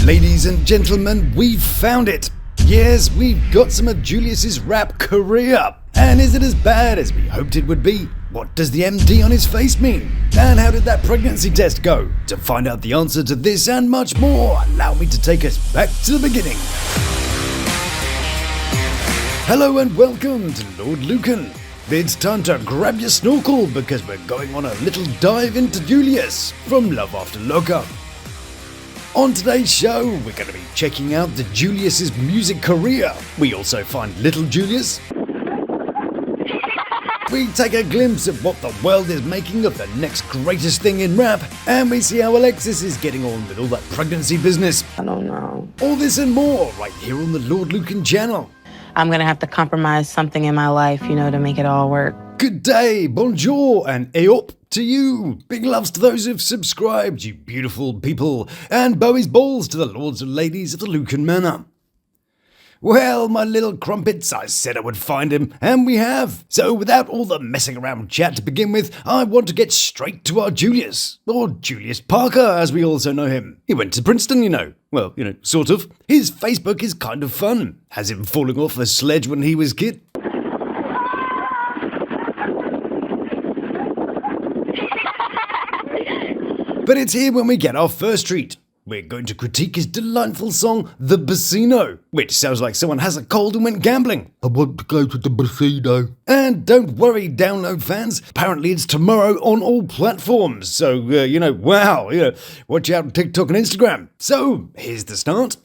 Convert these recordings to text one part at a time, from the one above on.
Ladies and gentlemen, we've found it. Yes, we've got some of Julius's rap career. And is it as bad as we hoped it would be? What does the MD on his face mean? And how did that pregnancy test go? To find out the answer to this and much more, allow me to take us back to the beginning. Hello and welcome to Lawd Lukan. It's time to grab your snorkel because we're going on a little dive into Julius from Love After Lockup. On today's show, we're going to be checking out the Julius's music career. We also find little Julius. We take a glimpse of what the world is making of the next greatest thing in rap, and we see how Alexis is getting on with all that pregnancy business. I don't know. All this and more right here on the Lawd Lukan channel. I'm gonna have to compromise something in my life, to make it all work. Good day, bonjour, and eop to you. Big loves to those who've subscribed, you beautiful people, and Bowie's balls to the lords and ladies of the Lucan Manor. Well, my little crumpets, I said I would find him, and we have. So without all the messing around chat to begin with, I want to get straight to our Julius, or Julius Parker as we also know him. He went to Princeton, Well, sort of. His Facebook is kind of fun. Has him falling off a sledge when he was a kid. But it's here when we get our first treat. We're going to critique his delightful song, The Casino, which sounds like someone has a cold and went gambling. I want to go to the casino. And don't worry, download fans. Apparently it's tomorrow on all platforms. So, wow, watch out on TikTok and Instagram. So, here's the start.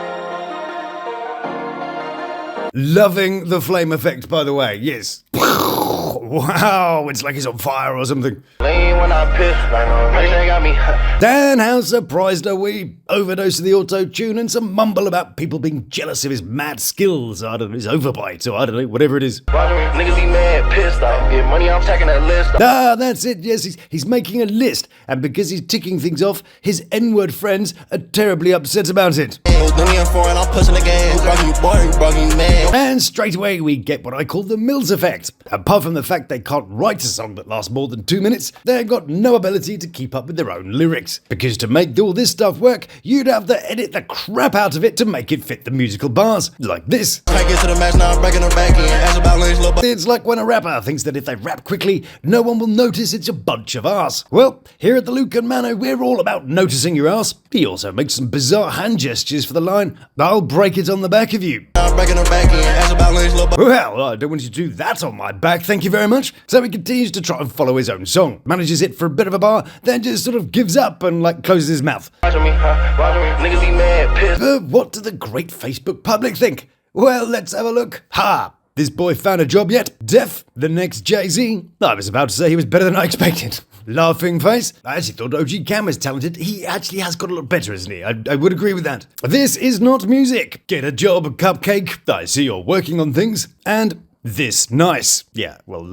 Loving the flame effect, by the way, yes. Wow, it's like he's on fire or something. Dan, how surprised are we? Overdose of the auto-tune and some mumble about people being jealous of his mad skills. I don't know, his overbite, or I don't know, whatever it is. Niggas be mad, pissed off. Get money, I'm checking that list. That's it, yes, he's making a list. And because he's ticking things off, his N-word friends are terribly upset about it. And straight away we get what I call the Mills effect. Apart from the fact they can't write a song that lasts more than 2 minutes, they've got no ability to keep up with their own lyrics. Because to make all this stuff work, you'd have to edit the crap out of it to make it fit the musical bars. Like this. It's like when a rapper thinks that if they rap quickly, no one will notice it's a bunch of arse. Well, here at the Lucan Manor, we're all about noticing your arse. He also makes some bizarre hand gestures for the line, I'll break it on the back of you. Well, I don't want you to do that on my back, thank you very much. So he continues to try and follow his own song, manages it for a bit of a bar, then just sort of gives up and closes his mouth. But what do the great Facebook public think? Well, let's have a look. Ha! This boy found a job yet? Def, the next Jay-Z? I was about to say he was better than I expected. Laughing face. I actually thought OG Cam was talented. He actually has got a lot better, isn't he? I would agree with that. This is not music. Get a job, cupcake. I see you're working on things. And this nice. Yeah, well,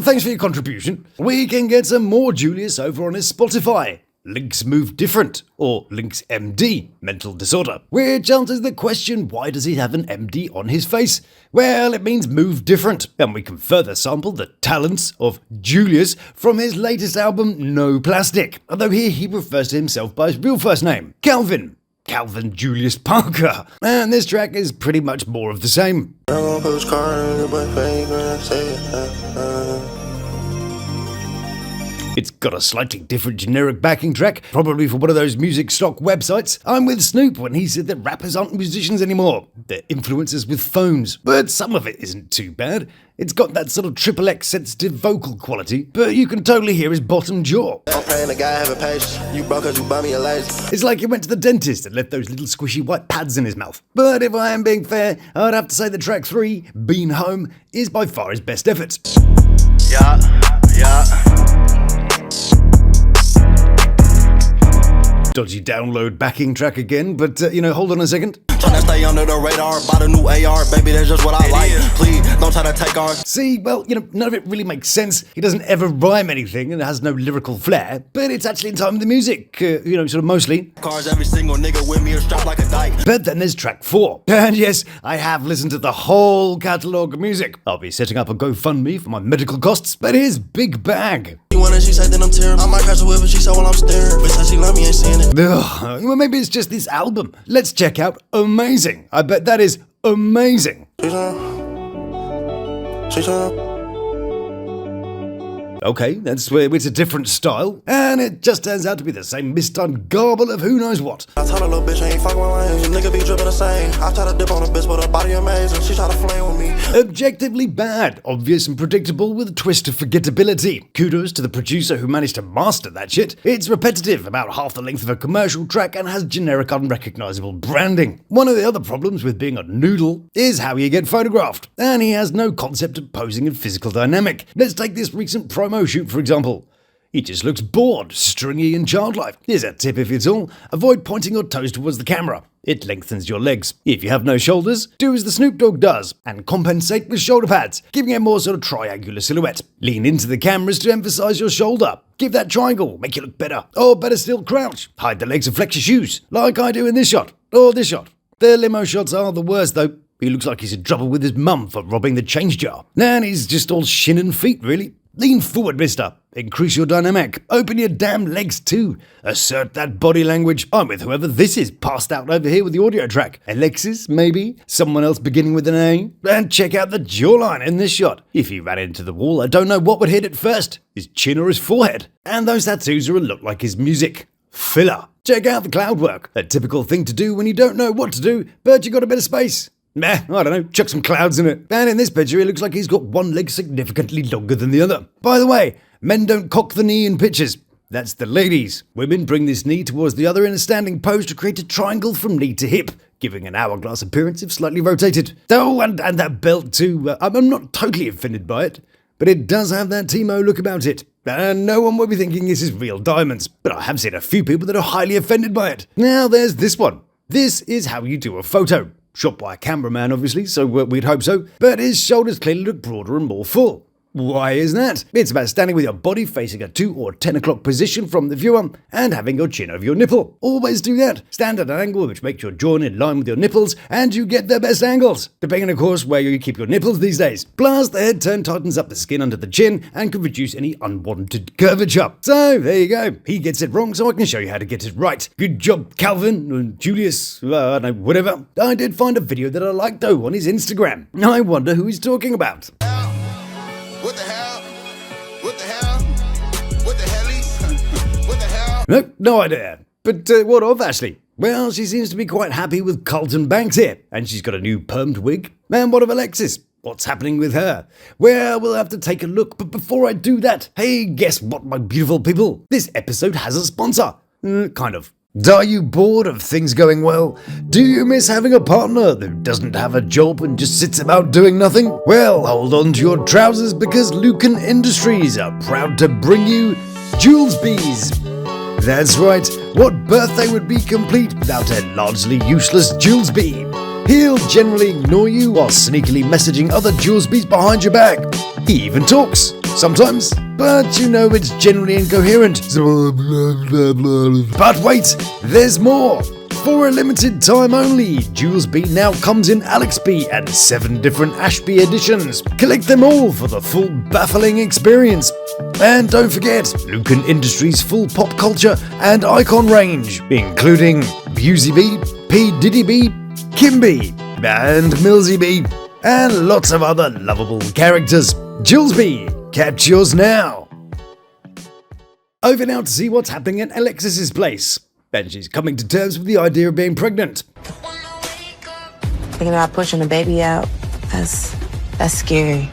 thanks for your contribution. We can get some more Julius over on his Spotify. Links Move Different, or Links MD, mental disorder, which answers the question, why does he have an MD on his face? Well, it means move different, and we can further sample the talents of Julius from his latest album, No Plastic, although here he refers to himself by his real first name, Calvin Julius Parker, and this track is pretty much more of the same. It's got a slightly different generic backing track, probably for one of those music stock websites. I'm with Snoop when he said that rappers aren't musicians anymore. They're influencers with phones. But some of it isn't too bad. It's got that sort of XXX sensitive vocal quality, but you can totally hear his bottom jaw. I'm paying the guy having patience. You broke 'cause you buy me a lazy. It's like he went to the dentist and left those little squishy white pads in his mouth. But if I am being fair, I'd have to say that track 3, Been Home, is by far his best effort. Yeah. Dodgy download backing track again, but hold on a second. Trying to stay under the radar, bought a new AR, baby, that's just what I like. Please, don't try to take our... See, well, none of it really makes sense. He doesn't ever rhyme anything and has no lyrical flair, but it's actually in time with the music, sort of mostly. Cars, every single nigga with me are strapped like a dyke. But then there's track 4. And yes, I have listened to the whole catalogue of music. I'll be setting up a GoFundMe for my medical costs, but here's Big Bag. She said that I'm terrible. I might crash the whip, but she said while I'm staring. Bitch said she love me, ain't seeing it. Ugh, well, maybe it's just this album. Let's check out Amazing. I bet that is amazing. Okay, that's where it's a different style, and it just turns out to be the same misdone garble of who knows what. I told a little bitch I ain't fucking with lanes. Nigga be dripping the same. I try to dip on a bitch, but her body amazing. She try to flame with me. Objectively bad, obvious and predictable with a twist of forgettability. Kudos to the producer who managed to master that shit. It's repetitive, about half the length of a commercial track, and has generic unrecognizable branding. One of the other problems with being a noodle is how you get photographed, and he has no concept of posing and physical dynamic. Let's take this recent promo shoot, for example. He just looks bored, stringy and childlike. Here's a tip if it's all. Avoid pointing your toes towards the camera. It lengthens your legs. If you have no shoulders, do as the Snoop Dogg does and compensate with shoulder pads, giving a more sort of triangular silhouette. Lean into the cameras to emphasize your shoulder. Give that triangle, make you look better. Or better still, crouch. Hide the legs and flex your shoes, like I do in this shot, or this shot. The limo shots are the worst though. He looks like he's in trouble with his mum for robbing the change jar. And he's just all shin and feet, really. Lean forward, mister. Increase your dynamic. Open your damn legs too. Assert that body language. I'm with whoever this is passed out over here with the audio track. Alexis, maybe? Someone else beginning with an A? And check out the jawline in this shot. If he ran into the wall, I don't know what would hit it first. His chin or his forehead. And those tattoos are a look like his music. Filler. Check out the cloud work. A typical thing to do when you don't know what to do, but you got a bit of space. Meh, I don't know, chuck some clouds in it. And in this picture, he looks like he's got one leg significantly longer than the other. By the way, men don't cock the knee in pictures. That's the ladies. Women bring this knee towards the other in a standing pose to create a triangle from knee to hip, giving an hourglass appearance if slightly rotated. Oh, and that belt too. I'm not totally offended by it, but it does have that Timo look about it. And no one will be thinking this is real diamonds, but I have seen a few people that are highly offended by it. Now there's this one. This is how you do a photo. Shot by a cameraman, obviously, so we'd hope so, but his shoulders clearly look broader and more full. Why is that? It's about standing with your body facing a 2 or 10 o'clock position from the viewer and having your chin over your nipple. Always do that. Stand at an angle which makes your jaw in line with your nipples and you get the best angles, depending of course where you keep your nipples these days. Plus, the head turn tightens up the skin under the chin and can reduce any unwanted curvature. So, there you go. He gets it wrong, so I can show you how to get it right. Good job, Calvin, and Julius, I don't know, whatever. I did find a video that I liked though on his Instagram. I wonder who he's talking about. What the hell? What the hell? What the hellies? What the hell? Nope, no idea. But what of Ashley? Well, she seems to be quite happy with Carlton Banks here, and she's got a new permed wig. And what of Alexis? What's happening with her? Well, we'll have to take a look, but before I do that, hey, guess what, my beautiful people? This episode has a sponsor. Kind of. Are you bored of things going well? Do you miss having a partner that doesn't have a job and just sits about doing nothing? Well, hold on to your trousers because Lucan Industries are proud to bring you Jules Bees. That's right, what birthday would be complete without a largely useless Jules Bee? He'll generally ignore you while sneakily messaging other Jules Bees behind your back. He even talks, sometimes, but you know it's generally incoherent. But wait, there's more! For a limited time only, Jules B now comes in Alex B and 7 different Ashby editions. Collect them all for the full baffling experience. And don't forget, Lucan Industries' full pop culture and icon range, including Busey B, P. Diddy B, Kim B, and Millsy B, and lots of other lovable characters. Jules B, catch yours now. Over now to see what's happening at Alexis's place. And she's coming to terms with the idea of being pregnant. Thinking about pushing a baby out, that's scary.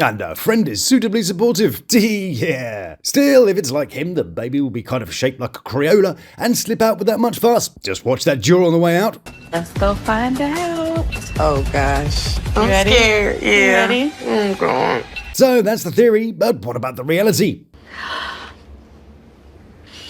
And her friend is suitably supportive. Yeah. Still, if it's like him, the baby will be kind of shaped like a Crayola and slip out with that much fuss. Just watch that jaw on the way out. Let's go find out. Oh gosh. I'm ready? scared. Yeah. You ready? I'm going. So that's the theory, but what about the reality?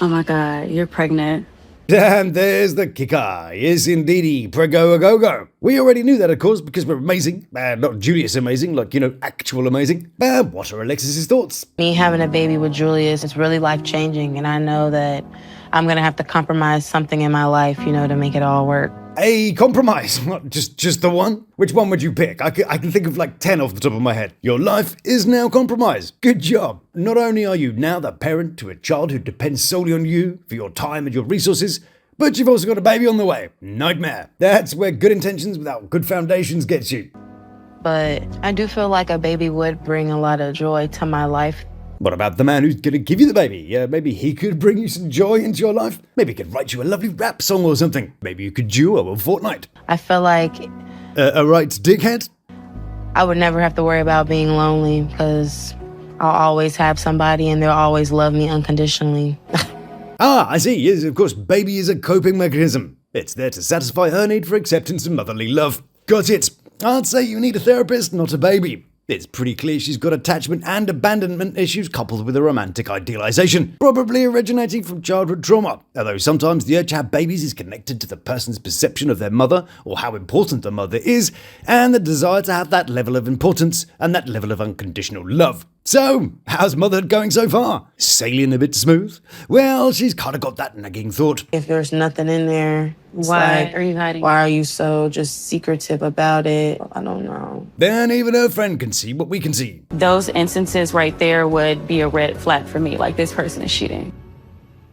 Oh my God, you're pregnant. And there's the kicker. Yes, indeedy. Prego a go-go. We already knew that, of course, because we're amazing. Not Julius amazing, like, actual amazing. But what are Alexis's thoughts? Me having a baby with Julius is really life-changing, and I know that I'm gonna have to compromise something in my life, to make it all work. A compromise. What, just the one? Which one would you pick? I can think of like 10 off the top of my head. Your life is now compromised. Good job. Not only are you now the parent to a child who depends solely on you for your time and your resources, but you've also got a baby on the way. Nightmare. That's where good intentions without good foundations gets you. But I do feel like a baby would bring a lot of joy to my life. What about the man who's gonna give you the baby? Maybe he could bring you some joy into your life? Maybe he could write you a lovely rap song or something. Maybe you could duo a fortnight. I feel like A right dickhead? I would never have to worry about being lonely because I'll always have somebody and they'll always love me unconditionally. Ah, I see. Yes, of course, baby is a coping mechanism. It's there to satisfy her need for acceptance and motherly love. Got it. I'd say you need a therapist, not a baby. It's pretty clear she's got attachment and abandonment issues coupled with a romantic idealization, probably originating from childhood trauma. Although sometimes the urge to have babies is connected to the person's perception of their mother or how important the mother is, and the desire to have that level of importance and that level of unconditional love. So, how's motherhood going so far? Sailing a bit smooth? Well, she's kind of got that nagging thought. If there's nothing in there, it's Why like, are you hiding? why are you so just secretive about it? I don't know. Then even her friend can see what we can see. Those instances right there would be a red flag for me, like this person is cheating.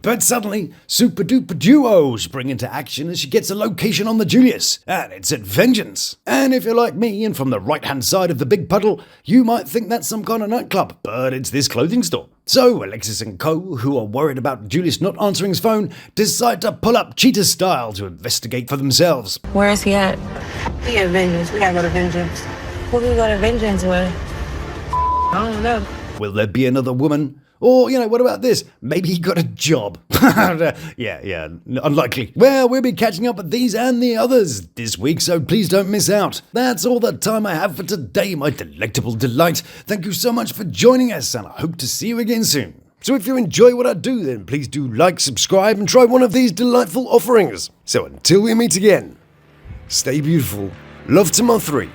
But suddenly, super duper duos spring into action as she gets a location on the Julius, and it's at vengeance. And if you're like me and from the right hand side of the big puddle, you might think that's some kind of nightclub, but it's this clothing store. So Alexis and co, who are worried about Julius not answering his phone, decide to pull up cheetah style to investigate for themselves. Where is he at? We at Vengeance. We gotta go to Vengeance. Who we go to Vengeance with? I don't know. Will there be another woman? Or, what about this? Maybe he got a job. yeah, unlikely. Well, we'll be catching up with these and the others this week, so please don't miss out. That's all the time I have for today, my delectable delight. Thank you so much for joining us, and I hope to see you again soon. So if you enjoy what I do, then please do like, subscribe, and try one of these delightful offerings. So until we meet again, stay beautiful, love to my 3,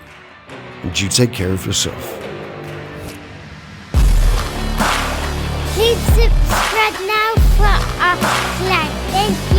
and you take care of yourself. Please subscribe now for our flag. Thank you.